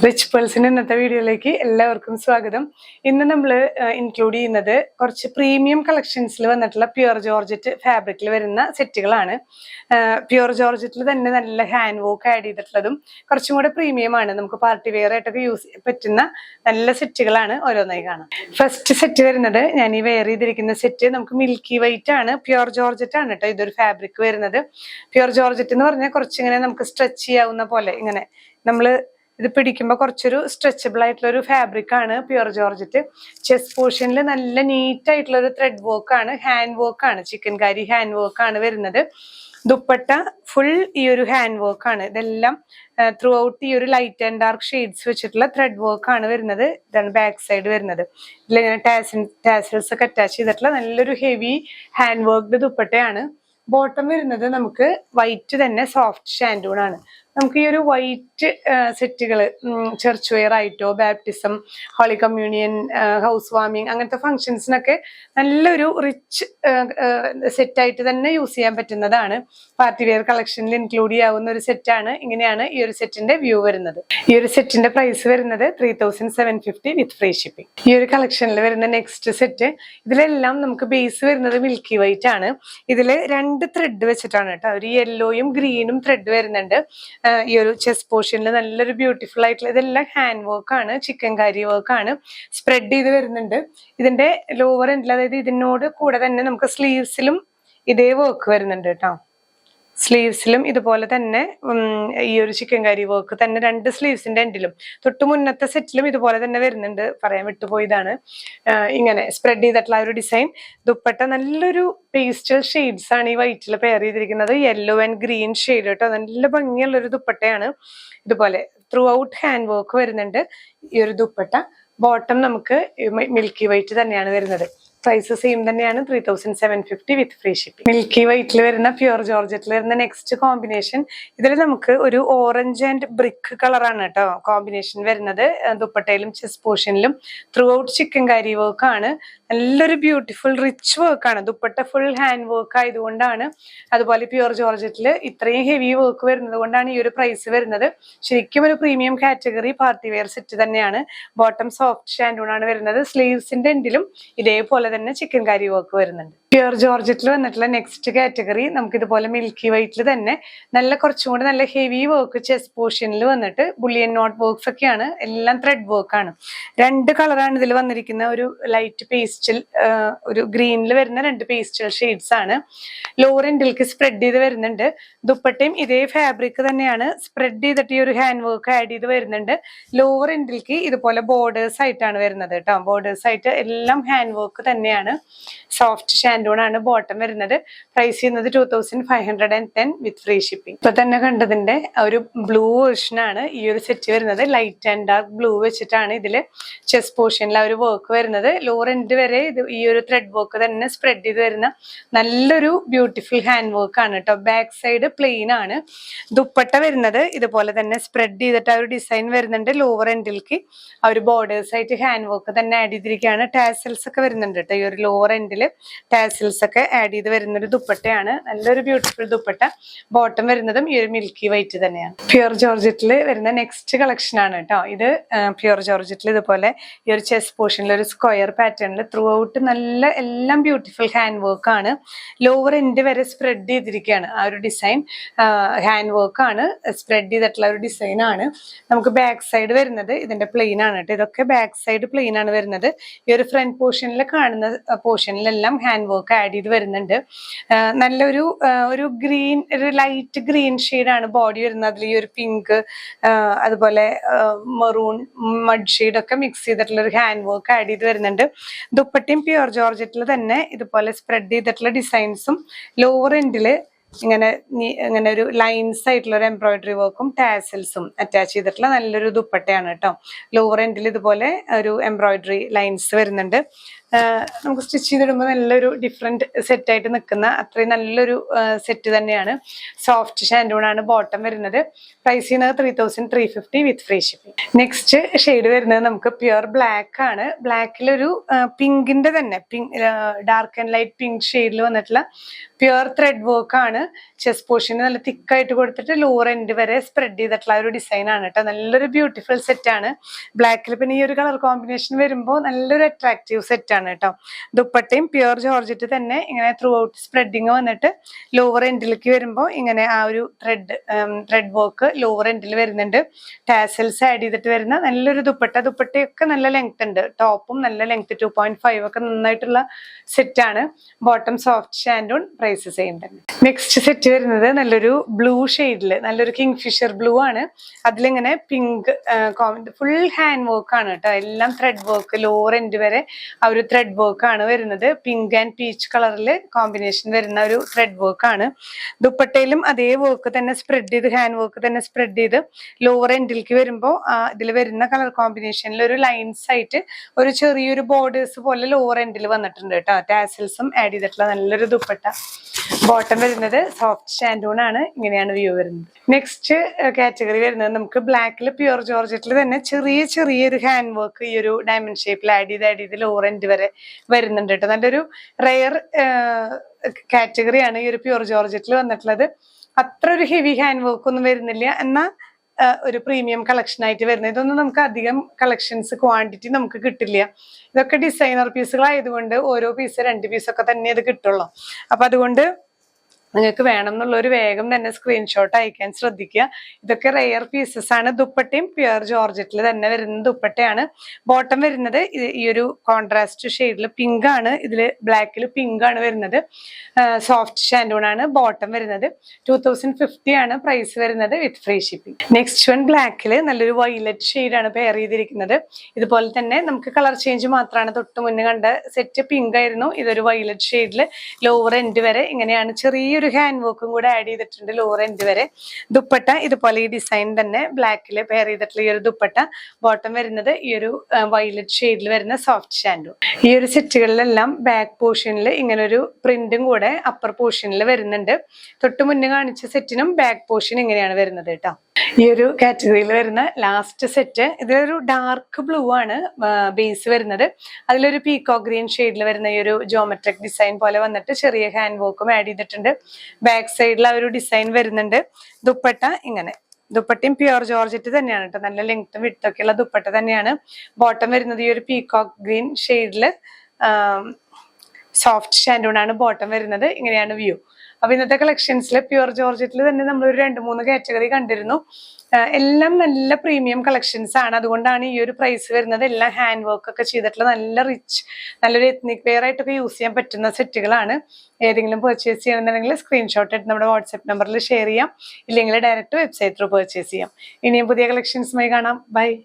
Rich പേഴ്സിന്റെ ഇന്നത്തെ വീഡിയോയിലേക്ക് എല്ലാവർക്കും സ്വാഗതം. ഇന്ന് നമ്മൾ ഇൻക്ലൂഡ് ചെയ്യുന്നത് കുറച്ച് പ്രീമിയം കളക്ഷൻസിൽ വന്നിട്ടുള്ള പ്യുർ ജോർജറ്റ് ഫാബ്രിക്കിൽ വരുന്ന സെറ്റുകളാണ്. പ്യുർ ജോർജറ്റിൽ തന്നെ നല്ല ഹാൻഡ് വർക്ക് ആഡ് ചെയ്തിട്ടുള്ളതും കുറച്ചും കൂടെ പ്രീമിയം ആണ്. നമുക്ക് പാർട്ടി വെയർ ആയിട്ടൊക്കെ യൂസ് ചെയ്യാൻ പറ്റുന്ന നല്ല സെറ്റുകളാണ് ഓരോന്നായി കാണാം. ഫസ്റ്റ് സെറ്റ് വരുന്നത് ഞാൻ ഈ വെയർ ചെയ്തിരിക്കുന്ന സെറ്റ് നമുക്ക് മിൽക്കി വൈറ്റ് ആണ്, പ്യുർ ജോർജറ്റ് ആണ് കേട്ടോ ഇതൊരു ഫാബ്രിക് വരുന്നത്. പ്യുർ ജോർജറ്റ് എന്ന് പറഞ്ഞാൽ കുറച്ചിങ്ങനെ നമുക്ക് സ്ട്രെച്ച് ചെയ്യാവുന്ന പോലെ ഇങ്ങനെ നമ്മൾ ഇത് പിടിക്കുമ്പോൾ കുറച്ചൊരു സ്ട്രെച്ചബിൾ ആയിട്ടുള്ള ഒരു ഫാബ്രിക് ആണ് പ്യുർ ജോർജറ്റ്. ചെസ്റ്റ് പോർഷനിൽ നല്ല നീറ്റ് ആയിട്ടുള്ള ഒരു ത്രെഡ് വർക്ക് ആണ്, ഹാൻഡ് വർക്ക് ആണ്, ചിക്കൻ കാരി ഹാൻഡ് വർക്ക് ആണ് വരുന്നത്. ദുപ്പട്ട ഫുൾ ഈ ഒരു ഹാൻഡ് വർക്ക് ആണ്. ഇതെല്ലാം ത്രൂ ഔട്ട് ഈ ഒരു ലൈറ്റ് ആൻഡ് ഡാർക്ക് ഷെയ്ഡ്സ് വെച്ചിട്ടുള്ള ത്രെഡ് വർക്ക് ആണ് വരുന്നത്. ഇതാണ് ബാക്ക് സൈഡ് വരുന്നത്. ഇതിലിങ്ങനെ ടാസൽസ് ഒക്കെ അറ്റാച്ച് ചെയ്തിട്ടുള്ള നല്ലൊരു ഹെവി ഹാൻഡ് വർക്ക്ഡ് ദുപ്പട്ടയാണ്. ബോട്ടം വരുന്നത് നമുക്ക് വൈറ്റ് തന്നെ സോഫ്റ്റ് ഷാൻഡൂൺ ആണ്. നമുക്ക് ഈ ഒരു വൈറ്റ് സെറ്റുകൾ ചർച്ച് വെയർ ആയിട്ടോ ബാപ്റ്റിസം, ഹോളി കമ്മ്യൂണിയൻ, ഹൗസ് വാമിങ് അങ്ങനത്തെ ഫംഗ്ഷൻസിനൊക്കെ നല്ലൊരു റിച്ച് സെറ്റായിട്ട് തന്നെ യൂസ് ചെയ്യാൻ പറ്റുന്നതാണ്. പാർട്ടി വെയർ കളക്ഷനിൽ ഇൻക്ലൂഡ് ചെയ്യാവുന്ന ഒരു സെറ്റാണ്. ഇങ്ങനെയാണ് ഈ ഒരു സെറ്റിന്റെ വ്യൂ വരുന്നത്. ഈ ഒരു സെറ്റിന്റെ പ്രൈസ് വരുന്നത് 3750 വിത്ത് ഫ്രീ ഷിപ്പിംഗ്. ഈ ഒരു കളക്ഷനിൽ വരുന്ന നെക്സ്റ്റ് സെറ്റ്, ഇതിലെല്ലാം നമുക്ക് ബേസ് വരുന്നത് മിൽക്കി വൈറ്റ് ആണ്. ഇതില് 2 ത്രെഡ് വെച്ചിട്ടാണ് കേട്ടോ. ഒരു യെല്ലോയും ഗ്രീനും ത്രെഡ് വരുന്നുണ്ട്. ഈ ഒരു ചെസ്റ്റ് പോർഷനിൽ നല്ലൊരു ബ്യൂട്ടിഫുൾ ആയിട്ടുള്ള ഇതെല്ലാം ഹാൻഡ് വർക്ക് ആണ്, ചിക്കൻ കാരി വർക്ക് ആണ്, സ്പ്രെഡ് ചെയ്ത് വരുന്നുണ്ട്. ഇതിന്റെ ലോവർ എൻഡിൽ, അതായത് ഇതിനോട് കൂടെ തന്നെ നമുക്ക് സ്ലീവ്സിലും ഇതേ വർക്ക് വരുന്നുണ്ട് കേട്ടോ. സ്ലീവ്സിലും ഇതുപോലെ തന്നെ ഈ ഒരു ചിക്കൻ കാരി വർക്ക് തന്നെ 2 സ്ലീവ്സിന്റെ എൻഡിലും. തൊട്ട് മുന്നത്തെ സെറ്റിലും ഇതുപോലെ തന്നെ വരുന്നുണ്ട്, പറയാൻ വിട്ടുപോയതാണ്. ഇങ്ങനെ സ്പ്രെഡ് ചെയ്തിട്ടുള്ള ഒരു ഡിസൈൻ. ദുപ്പട്ട നല്ലൊരു പേസ്റ്റൽ ഷെയ്ഡ്സ് ആണ് ഈ വൈറ്റിൽ പെയർ ചെയ്തിരിക്കുന്നത്. യെല്ലോ ആൻഡ് ഗ്രീൻ ഷെയ്ഡ് കേട്ടോ. നല്ല ഭംഗിയുള്ളൊരു ദുപ്പട്ടയാണ്. ഇതുപോലെ ത്രൂ ഔട്ട് ഹാൻഡ് വർക്ക് വരുന്നുണ്ട് ഈ ഒരു ദുപ്പട്ട. ബോട്ടം നമുക്ക് മിൽക്കി വൈറ്റ് തന്നെയാണ് വരുന്നത്. പ്രൈസ് സെയിം തന്നെയാണ്, 3750 വിത്ത് ഫ്രീ ഷിപ്പിംഗ്. മിൽക്കി വൈറ്റിൽ വരുന്ന പ്യുർ ജോർജറ്റിൽ വരുന്ന നെക്സ്റ്റ് കോമ്പിനേഷൻ, ഇതിൽ നമുക്ക് ഒരു ഓറഞ്ച് ആൻഡ് ബ്രിക്ക് കളറാണ് കേട്ടോ കോമ്പിനേഷൻ വരുന്നത്. ദുപ്പട്ടയിലും ചെസ്റ്റ് പോർഷനിലും throughout chikankari work ആണ്. നല്ലൊരു ബ്യൂട്ടിഫുൾ റിച്ച് വർക്ക് ആണ്. ദുപ്പട്ട ഫുൾ ഹാൻഡ് വർക്ക് ആയതുകൊണ്ടാണ്, അതുപോലെ പ്യുർ ജോർജറ്റിൽ ഇത്രയും ഹെവി വർക്ക് വരുന്നത് കൊണ്ടാണ് ഈ ഒരു പ്രൈസ് വരുന്നത്. ശരിക്കും ഒരു premium category party wear set തന്നെയാണ്. ബോട്ടം സോഫ്റ്റ് ഷാൻഡൂൺ ആണ് വരുന്നത്. സ്ലീവ്സിന്റെ എൻഡിലും ഇതേപോലെ തന്നെ ചിക്കൻ കാരി വർക്ക് വരുന്നുണ്ട്. പ്യുർ ജോർജറ്റിൽ വന്നിട്ടുള്ള നെക്സ്റ്റ് കാറ്റഗറി നമുക്ക് ഇതുപോലെ മിൽക്കി വൈറ്റിൽ തന്നെ നല്ല കുറച്ചും കൂടി നല്ല ഹെവി വർക്ക് ചെസ്റ്റ് പോർഷനിൽ വന്നിട്ട് ബുള്ളിയൻ നോട്ട് വർക്ക്സ് ഒക്കെയാണ്. എല്ലാം ത്രെഡ് വർക്ക് ആണ്. 2 കളറാണ് ഇതിൽ വന്നിരിക്കുന്ന. ഒരു ലൈറ്റ് പേസ്റ്റൽ, ഒരു ഗ്രീനിൽ വരുന്ന 2 പേസ്റ്റൽ ഷെയ്ഡ്സ് ആണ്. ലോവർ എൻഡിലേക്ക് സ്പ്രെഡ് ചെയ്ത് വരുന്നുണ്ട്. ദുപ്പട്ടയും ഇതേ ഫാബ്രിക് തന്നെയാണ്, സ്പ്രെഡ് ചെയ്തിട്ട് ഈ ഒരു ഹാൻഡ് വർക്ക് ആഡ് ചെയ്ത് വരുന്നുണ്ട്. ലോവർ എൻഡിലേക്ക് ഇതുപോലെ ബോർഡേഴ്സ് ആയിട്ടാണ് വരുന്നത് കേട്ടോ. ബോർഡേഴ്സ് ആയിട്ട് എല്ലാം ഹാൻഡ് വർക്ക് തന്നെയാണ്. സോഫ്റ്റ് ഷാൻഡൂൺ ആണ് ബോട്ടം വരുന്നത്. പ്രൈസ് ചെയ്യുന്നത് 2510 വിത്ത് ഫ്രീ ഷിപ്പിംഗ്. ഇപ്പൊ തന്നെ കണ്ടതിന്റെ ഒരു ബ്ലൂ വേർഷൻ ആണ് ഈ ഒരു സെറ്റ് വരുന്നത്. ലൈറ്റ് ആൻഡ് ഡാർക്ക് ബ്ലൂ വെച്ചിട്ടാണ് ഇതില് ചെസ്റ്റ് പോർഷനിൽ ആ ഒരു വർക്ക് വരുന്നത്. ലോവർ എൻഡ് വരെ ഇത് ഈ ഒരു ത്രെഡ് വർക്ക് തന്നെ സ്പ്രെഡ് ചെയ്ത് വരുന്ന നല്ലൊരു ബ്യൂട്ടിഫുൾ ഹാൻഡ് വർക്ക് ആണ് കേട്ടോ. ബാക്ക് സൈഡ് പ്ലെയിൻ ആണ്. ദുപ്പട്ട വരുന്നത് ഇതുപോലെ തന്നെ സ്പ്രെഡ് ചെയ്തിട്ട് ആ ഒരു ഡിസൈൻ വരുന്നുണ്ട്. ലോവർ എൻഡിലേക്ക് ആ ഒരു ബോർഡേഴ്സ് ആയിട്ട് ഹാൻഡ് വർക്ക് തന്നെ ആഡ് ചെയ്തിരിക്കുകയാണ്. ടാസൽസ് ഒക്കെ വരുന്നുണ്ട് കേട്ടോ. ഈ ഒരു ലോവർ എൻഡിൽ ടാസൽസ് ഒക്കെ ആഡ് ചെയ്ത് വരുന്ന ഒരു ദുപ്പട്ടയാണ്. നല്ലൊരു ബ്യൂട്ടിഫുൾ ദുപ്പട്ട. ബോട്ടം വരുന്നതും ഈ ഒരു മിൽക്കി വൈറ്റ് തന്നെയാണ്. പ്യുർ ജോർജറ്റിൽ വരുന്ന നെക്സ്റ്റ് കളക്ഷൻ ആണ് കേട്ടോ ഇത്. പ്യുർ ജോർജറ്റിൽ ഇതുപോലെ ഈ ഒരു ചെസ്റ്റ് പോർഷനിൽ ഒരു സ്ക്വയർ പാറ്റേണിൽ ത്രൂ ഔട്ട് നല്ല എല്ലാം ബ്യൂട്ടിഫുൾ ഹാൻഡ് വർക്ക് ആണ്. ലോവർ എൻഡ് വരെ സ്പ്രെഡ് ചെയ്തിരിക്കുകയാണ് ആ ഒരു ഡിസൈൻ. ഹാൻഡ് വർക്ക് ആണ്, സ്പ്രെഡ് ചെയ്തിട്ടുള്ള ഒരു ഡിസൈൻ ആണ്. നമുക്ക് ബാക്ക് സൈഡ് വരുന്നത് ഇതിന്റെ പ്ലെയിൻ ആണ് കേട്ടോ. ഇതൊക്കെ ബാക്ക് സൈഡ് പ്ലെയിൻ ആണ് വരുന്നത്. ഈ ഒരു ഫ്രണ്ട് പോർഷനിൽ കാണുന്ന പോർഷനിലെല്ലാം ഹാൻഡ് വർക്ക് ആഡ് ചെയ്ത് വരുന്നുണ്ട്. നല്ലൊരു ഗ്രീൻ, ഒരു ലൈറ്റ് ഗ്രീൻ ഷെയ്ഡാണ് ബോഡി വരുന്നത്. അതിൽ ഈ ഒരു പിങ്ക്, അതുപോലെ മെറൂൺ, മഡ് ഷെയ്ഡ് ഒക്കെ മിക്സ് ചെയ്തിട്ടുള്ള ഒരു ഹാൻഡ് വർക്ക് ആഡ് ചെയ്ത് വരുന്നുണ്ട്. ദുപ്പട്ടയും പ്യുർ ജോർജറ്റിൽ തന്നെ ഇതുപോലെ സ്പ്രെഡ് ചെയ്തിട്ടുള്ള ഡിസൈൻസും ലോവർ എൻഡില് ഇങ്ങനെ ഒരു ലൈൻസ് ആയിട്ടുള്ള ഒരു എംബ്രോയിഡറി വർക്കും ടാസൽസും അറ്റാച്ച് ചെയ്തിട്ടുള്ള നല്ലൊരു ദുപ്പട്ടയാണ് കേട്ടോ. ലോവർ എൻഡിൽ ഇതുപോലെ ഒരു എംബ്രോയിഡറി ലൈൻസ് വരുന്നുണ്ട്. നമുക്ക് സ്റ്റിച്ച് ചെയ്തിടുമ്പോൾ നല്ലൊരു ഡിഫറെന്റ് സെറ്റായിട്ട് നിൽക്കുന്ന അത്രയും നല്ലൊരു സെറ്റ് തന്നെയാണ്. സോഫ്റ്റ് ഷാൻഡൂൺ ആണ് ബോട്ടം വരുന്നത്. പ്രൈസ് ചെയ്യുന്നത് 3350 വിത്ത് ഫ്രീ ഷിപ്പിംഗ്. നെക്സ്റ്റ് ഷെയ്ഡ് വരുന്നത് നമുക്ക് പ്യുർ ബ്ലാക്ക് ആണ്. ബ്ലാക്കിലൊരു പിങ്കിന്റെ തന്നെ ഡാർക്ക് ആൻഡ് ലൈറ്റ് പിങ്ക് ഷെയ്ഡിൽ വന്നിട്ടുള്ള പ്യുർ ത്രെഡ് വർക്ക് ആണ്. ചെസ്റ്റ് പോർഷന് നല്ല തിക്കായിട്ട് കൊടുത്തിട്ട് ലോവർ എൻഡ് വരെ സ്പ്രെഡ് ചെയ്തിട്ടുള്ള ഒരു ഡിസൈൻ ആണ് കേട്ടോ. നല്ലൊരു ബ്യൂട്ടിഫുൾ സെറ്റ് ആണ്. ബ്ലാക്കിൽ പിന്നെ ഈ ഒരു കളർ കോമ്പിനേഷൻ വരുമ്പോൾ നല്ലൊരു അട്രാക്റ്റീവ് സെറ്റ് ആണ് കേട്ടോ. ദുപ്പട്ടയും പ്യുർ ജോർജറ്റ് തന്നെ ഇങ്ങനെ ത്രൂ ഔട്ട് സ്പ്രെഡിങ് വന്നിട്ട് ലോവർ എൻഡിലേക്ക് വരുമ്പോൾ ഇങ്ങനെ ആ ഒരു ത്രെഡ് വർക്ക് ലോവർ എൻഡിൽ വരുന്നുണ്ട്. ടാസൽസ് ആഡ് ചെയ്തിട്ട് വരുന്ന നല്ലൊരു ദുപ്പട്ടയൊക്കെ നല്ല ലെങ്ത് ഉണ്ട്. ടോപ്പും നല്ല ലെങ്ത് 2.5 ഒക്കെ നന്നായിട്ടുള്ള സെറ്റ് ആണ്. ബോട്ടം സോഫ്റ്റ് ഷാൻഡൂൺ. പ്രൈസ് സെയിം തന്നെ. നെക്സ്റ്റ് സെറ്റ് വരുന്നത് നല്ലൊരു ബ്ലൂ ഷെയ്ഡില് നല്ലൊരു കിങ് ഫിഷർ ബ്ലൂ ആണ്. അതിലിങ്ങനെ പിങ്ക് ഫുൾ ഹാൻഡ് വർക്ക് ആണ് കേട്ടോ. എല്ലാം ത്രെഡ് വർക്ക് ലോവർ എൻഡ് വരെ ആ ഒരു ത്രെഡ് വർക്ക് ആണ് വരുന്നത്. പിങ്ക് ആൻഡ് പീച്ച് കളറിൽ കോമ്പിനേഷൻ വരുന്ന ഒരു ത്രെഡ് വർക്ക് ആണ്. ദുപ്പട്ടയിലും അതേ വർക്ക് തന്നെ സ്പ്രെഡ് ചെയ്ത് ഹാൻഡ് വർക്ക് തന്നെ സ്പ്രെഡ് ചെയ്ത് ലോവർ എൻഡിലേക്ക് വരുമ്പോൾ ഇതിൽ വരുന്ന കളർ കോമ്പിനേഷനിൽ ഒരു ലൈൻസ് ആയിട്ട് ഒരു ചെറിയൊരു ബോർഡേഴ്സ് പോലെ ലോവർ എൻഡിൽ വന്നിട്ടുണ്ട് കേട്ടോ. ടാസൽസും ആഡ് ചെയ്തിട്ടുള്ള നല്ലൊരു ദുപ്പട്ട. ബോട്ടം വരുന്നത് സോഫ്റ്റ് ഷാൻഡൂൺ ആണ്. ഇങ്ങനെയാണ് വ്യൂ വരുന്നത്. നെക്സ്റ്റ് കാറ്റഗറി വരുന്നത് നമുക്ക് ബ്ലാക്കിൽ പ്യുർ ജോർജറ്റിൽ തന്നെ ചെറിയൊരു ഹാൻഡ് വർക്ക് ഈ ഒരു ഡയമണ്ട് ഷേപ്പിൽ ആഡ് ചെയ്ത് ലോവർ എൻഡ് വരെ വരുന്നുണ്ട് കേട്ടോ. നല്ലൊരു റെയർ കാറ്റഗറിയാണ് ഈ ഒരു പ്യുർ ജോർജറ്റിൽ വന്നിട്ടുള്ളത്. അത്ര ഒരു ഹെവി ഹാൻഡ് വർക്ക് ഒന്നും വരുന്നില്ല, എന്നാൽ ഒരു പ്രീമിയം കളക്ഷൻ ആയിട്ട് വരുന്നത്. ഇതൊന്നും നമുക്ക് അധികം കളക്ഷൻസ് ക്വാണ്ടിറ്റി നമുക്ക് കിട്ടില്ല. ഇതൊക്കെ ഡിസൈനർ പീസുകളായതുകൊണ്ട് ഓരോ പീസ് 2 പീസൊക്കെ തന്നെ ഇത് കിട്ടുള്ളൂ. അപ്പൊ അതുകൊണ്ട് നിങ്ങൾക്ക് വേണം എന്നുള്ളൊരു വേഗം തന്നെ സ്ക്രീൻഷോട്ട് അയക്കാൻ ശ്രദ്ധിക്കുക. ഇതൊക്കെ റെയർ പീസസ് ആണ്. ദുപ്പട്ടയും പ്യുർ ജോർജറ്റിൽ തന്നെ വരുന്ന ദുപ്പട്ടയാണ്. ബോട്ടം വരുന്നത് ഈ ഒരു കോൺട്രാസ്റ്റ് ഷെയ്ഡിൽ പിങ്ക് ആണ്. ഇതില് ബ്ലാക്കിൽ പിങ്ക് ആണ് വരുന്നത്. സോഫ്റ്റ് ഷാൻഡൂൺ ആണ് ബോട്ടം വരുന്നത്. 2050 ആണ് പ്രൈസ് വരുന്നത് with free shipping. Next one ബ്ലാക്കിൽ നല്ലൊരു വൈലറ്റ് ഷെയ്ഡാണ് പെയർ ചെയ്തിരിക്കുന്നത്. ഇതുപോലെ തന്നെ നമുക്ക് കളർ ചേഞ്ച് മാത്രമാണ്. തൊട്ട് മുന്നേ കണ്ട സെറ്റ് പിങ്ക് ആയിരുന്നു. ഇതൊരു വൈലറ്റ് ഷെയ്ഡിൽ ലോവർ എൻഡ് വരെ ഇങ്ങനെയാണ് ചെറിയൊരു ഹാൻഡ് വർക്കും കൂടെ ആഡ് ചെയ്തിട്ടുണ്ട് ലോവർ എൻഡ് വരെ. ദുപ്പട്ട ഇതുപോലെ ഈ ഡിസൈൻ തന്നെ ബ്ലാക്കിൽ പെയർ ചെയ്തിട്ടുള്ള ഈ ഒരു ദുപ്പട്ട. ബോട്ടം വരുന്നത് ഈ ഒരു വൈലറ്റ് ഷെയ്ഡിൽ വരുന്ന സോഫ്റ്റ് ഷാൻഡൂൺ. ഈ ഒരു സെറ്റുകളിലെല്ലാം ബാക്ക് പോർഷനിൽ ഇങ്ങനെ ഒരു പ്രിന്റും കൂടെ അപ്പർ പോർഷനിൽ വരുന്നുണ്ട്. തൊട്ട് മുന്നേ കാണിച്ച സെറ്റിനും ബാക്ക് പോർഷൻ ഇങ്ങനെയാണ് വരുന്നത് കേട്ടോ. ഈ ഒരു കാറ്റഗറിയിൽ വരുന്ന ലാസ്റ്റ് സെറ്റ് ഇതിലൊരു ഡാർക്ക് ബ്ലൂ ആണ് ബേസ് വരുന്നത്. അതിലൊരു പീകോ ഗ്രീൻ ഷെയ്ഡിൽ വരുന്ന ഈ ഒരു ജോമെട്രിക് ഡിസൈൻ പോലെ വന്നിട്ട് ചെറിയ ഹാൻഡ് വർക്കും ആഡ് ചെയ്തിട്ടുണ്ട്. ബാക്ക് സൈഡിൽ ആ ഒരു ഡിസൈൻ വരുന്നുണ്ട്. ദുപ്പട്ട ഇങ്ങനെ. ദുപ്പട്ടയും പ്യുർ ജോർജറ്റ് തന്നെയാണ് കേട്ടോ. നല്ല ലെങ്ത്തും വിഡ്ത്തും ഉള്ള ദുപ്പട്ട തന്നെയാണ്. ബോട്ടം വരുന്നത് ഈ ഒരു പീകോക്ക് ഗ്രീൻ ഷെയ്ഡില് സോഫ്റ്റ് ഷാൻഡൂൺ ആണ് ബോട്ടം വരുന്നത്. ഇങ്ങനെയാണ് വ്യൂ. അപ്പൊ ഇന്നത്തെ കളക്ഷൻസിൽ പ്യുർ ജോർജറ്റിൽ തന്നെ നമ്മളൊരു 2-3 കാറ്റഗറി കണ്ടിരുന്നു. എല്ലാം നല്ല പ്രീമിയം കളക്ഷൻസ് ആണ്. അതുകൊണ്ടാണ് ഈ ഒരു പ്രൈസ് വരുന്നത്. എല്ലാം ഹാൻഡ് വർക്ക് ഒക്കെ ചെയ്തിട്ടുള്ള നല്ലൊരു എത്നിക് വെയർ ആയിട്ടൊക്കെ യൂസ് ചെയ്യാൻ പറ്റുന്ന സെറ്റുകളാണ്. ഏതെങ്കിലും പർച്ചേസ് ചെയ്യണമെന്നുണ്ടെങ്കിൽ സ്ക്രീൻഷോട്ട് എടുത്ത് നമ്മുടെ വാട്സ്ആപ്പ് നമ്പറിൽ ഷെയർ ചെയ്യാം. ഇല്ലെങ്കിൽ ഡയറക്റ്റ് വെബ്സൈറ്റ് ത്രൂ പർച്ചേസ് ചെയ്യാം. ഇനിയും പുതിയ കളക്ഷൻസുമായി കാണാം. ബൈ.